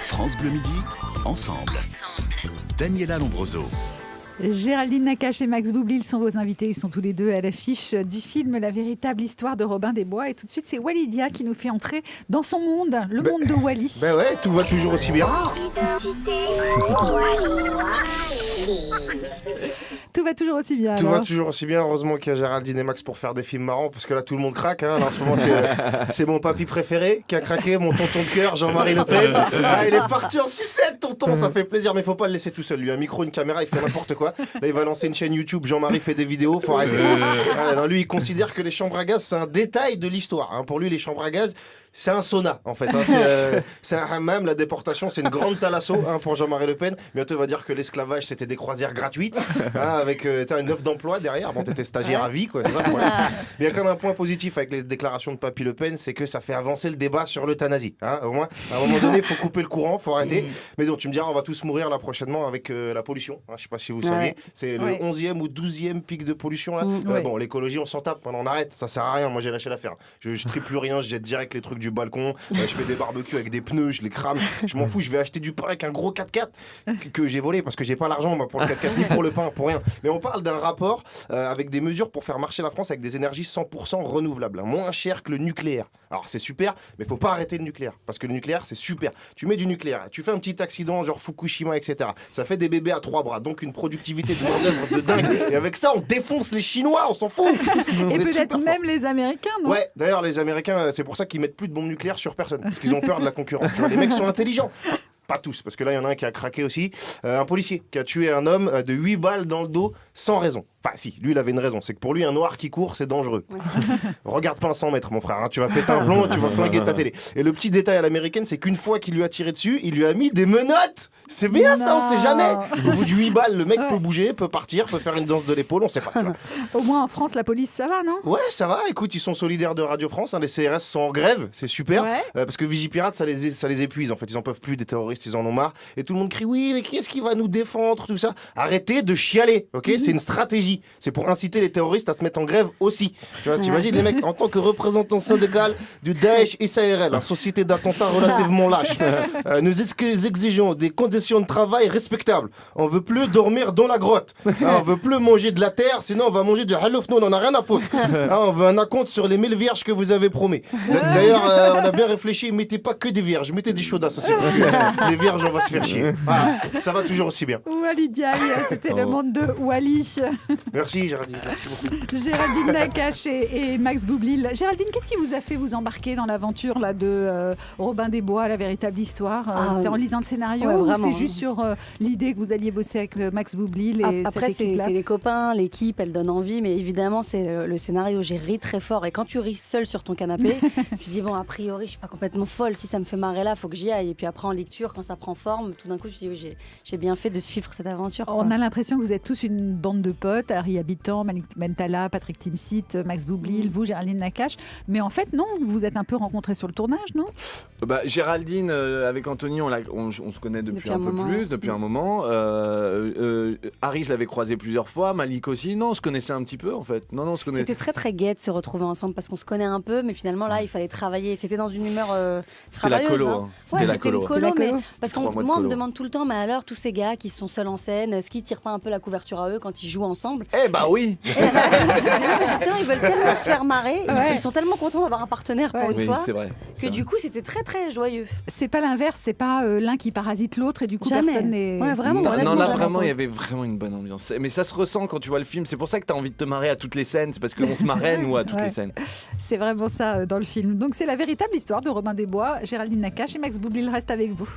France Bleu Midi, ensemble. Daniela Lombroso. Géraldine Nakache et Max Boublil sont vos invités. Ils sont tous les deux à l'affiche du film La véritable histoire de Robin des Bois. Et tout de suite, c'est Walidia qui nous fait entrer dans son monde, le monde de Wally. Ben ouais, tout va toujours aussi bien. Tout va toujours aussi bien. Tout alors. va toujours aussi bien. Heureusement qu'il y a Géraldine et Max pour faire des films marrants, parce que là tout le monde craque. Hein. Là, en ce moment, c'est mon papy préféré qui a craqué, mon tonton de cœur, Jean-Marie Le Pen. Ah, il est parti en sucette, tonton, ça fait plaisir, mais faut pas le laisser tout seul. Lui, un micro, une caméra, il fait n'importe quoi. Là, il va lancer une chaîne YouTube. Jean-Marie fait des vidéos, faut arrêter. Ah, non, lui, il considère que les chambres à gaz, c'est un détail de l'histoire. Hein. Pour lui, les chambres à gaz, c'est un sauna en fait. Hein. C'est un hammam. La déportation, c'est une grande thalasso pour Jean-Marie Le Pen. Bientôt, il va dire que l'esclavage, c'était des croisières gratuites, avec une offre d'emploi derrière. Bon, t'étais stagiaire à vie, quoi. C'est ça, mais il y a quand même un point positif avec les déclarations de Papy Le Pen, c'est que ça fait avancer le débat sur l'euthanasie. Hein. Au moins, à un moment donné, il faut couper le courant, faut arrêter. Mais donc, tu me diras, on va tous mourir là prochainement avec la pollution. Hein. Je sais pas si vous saviez. C'est le 11e ou 12e pic de pollution là. Bon, l'écologie, on s'en tape. On arrête. Ça sert à rien. Moi, j'ai lâché l'affaire. Je trie plus rien. Je jette direct les trucs du balcon. Je fais des barbecues avec des pneus. Je les crame. Je m'en fous. Je vais acheter du pain avec un gros 4x4 que j'ai volé parce que j'ai pas l'argent pour le 4x4 ni pour le pain, pour rien. Mais on parle d'un rapport avec des mesures pour faire marcher la France avec des énergies 100% renouvelables, hein, moins cher que le nucléaire. Alors c'est super, mais faut pas arrêter le nucléaire parce que le nucléaire c'est super. Tu mets du nucléaire, tu fais un petit accident genre Fukushima, etc. Ça fait des bébés à 3 bras, donc une productivité de main-d'œuvre de dingue. Et avec ça, on défonce les Chinois, on s'en fout. Et peut-être même les Américains, non? Ouais, d'ailleurs les Américains, c'est pour ça qu'ils mettent plus de bombes nucléaires sur personne, parce qu'ils ont peur de la concurrence. Tu vois, les mecs sont intelligents. Pas tous, parce que là, il y en a un qui a craqué aussi. Un policier qui a tué un homme de 8 balles dans le dos sans raison. Enfin, si, lui, il avait une raison. C'est que pour lui, un noir qui court, c'est dangereux. Regarde pas un 100 mètres, mon frère. Hein. Tu vas péter un plomb, tu vas flinguer ta télé. Et le petit détail à l'américaine, c'est qu'une fois qu'il lui a tiré dessus, il lui a mis des menottes. C'est bien ça, on sait jamais. Au bout de 8 balles, le mec peut bouger, peut partir, peut faire une danse de l'épaule, on sait pas. Au moins, en France, la police, ça va, non? Ouais, ça va. Écoute, ils sont solidaires de Radio France. Hein. Les CRS sont en grève, c'est super. Parce que Vigipirate, ça les épuise. En fait, ils en peuvent plus des terroristes, ils en ont marre. Et tout le monde crie oui, mais qui est-ce qui va nous défendre, tout ça? Arrêtez de chialer, ok? C'est une stratégie. C'est pour inciter les terroristes à se mettre en grève aussi. Tu vois, t'imagines les mecs en tant que représentants syndical du Daesh et SARL, hein, société d'attentats relativement lâche. Nous exigeons des conditions de travail respectables. On veut plus dormir dans la grotte. On veut plus manger de la terre, sinon on va manger du halouf. Nous, on en a rien à foutre. On veut un acompte sur les 1000 vierges que vous avez promis. D'ailleurs, on a bien réfléchi. Mettez pas que des vierges, mettez des chaudasses aussi parce que les vierges, on va se faire chier. Voilà. Ça va toujours aussi bien. Walidia, c'était le monde de Wally. Merci Géraldine, merci beaucoup. Géraldine Nakache et Max Boublil. Géraldine, qu'est-ce qui vous a fait vous embarquer dans l'aventure là, de Robin des Bois, la véritable histoire? C'est en lisant le scénario ou c'est juste sur l'idée que vous alliez bosser avec Max Boublil et Après, c'est les copains, l'équipe, elle donne envie, mais évidemment, c'est le scénario. J'ai ri très fort et quand tu ris seul sur ton canapé, tu dis bon, a priori, je suis pas complètement folle. Si ça me fait marrer là, faut que j'y aille. Et puis après, en lecture, quand ça prend forme, tout d'un coup, tu dis oui, j'ai bien fait de suivre cette aventure. On a l'impression que vous êtes tous une bande de potes, Harry Habitant, Malik Bentala, Patrick Timsit, Max Boublil, vous, Géraldine Nakache. Mais en fait, non, vous vous êtes un peu rencontrés sur le tournage, non? Géraldine, avec Anthony, on se connaît depuis un peu plus, depuis un moment. Harry, je l'avais croisé plusieurs fois. Malik aussi. Non, on se connaissait un petit peu, en fait. Non, on se connaissait. C'était très, très gai de se retrouver ensemble parce qu'on se connaît un peu, mais finalement, là, il fallait travailler. C'était dans une humeur travailleuse. C'était la colo. Hein. C'était la colo. Mais parce que moi, on me demande tout le temps, mais alors, tous ces gars qui sont seuls en scène, est-ce qu'ils tirent pas un peu la couverture à eux quand ils jouent ensemble? Oui. Justement, ils veulent tellement se faire marrer. Ils sont tellement contents d'avoir un partenaire pour une fois. C'est vrai. Que du coup, c'était très, très joyeux. C'est pas l'inverse, c'est pas l'un qui parasite l'autre et du coup, jamais. Personne n'est... Ouais, vraiment. Non, là, vraiment, il y avait vraiment une bonne ambiance. Mais ça se ressent quand tu vois le film. C'est pour ça que tu as envie de te marrer à toutes les scènes. C'est parce qu'on se marrait, nous, à toutes les scènes. C'est vraiment ça dans le film. Donc, c'est la véritable histoire de Robin des Bois. Géraldine Nakache et Max Boublil restent avec vous.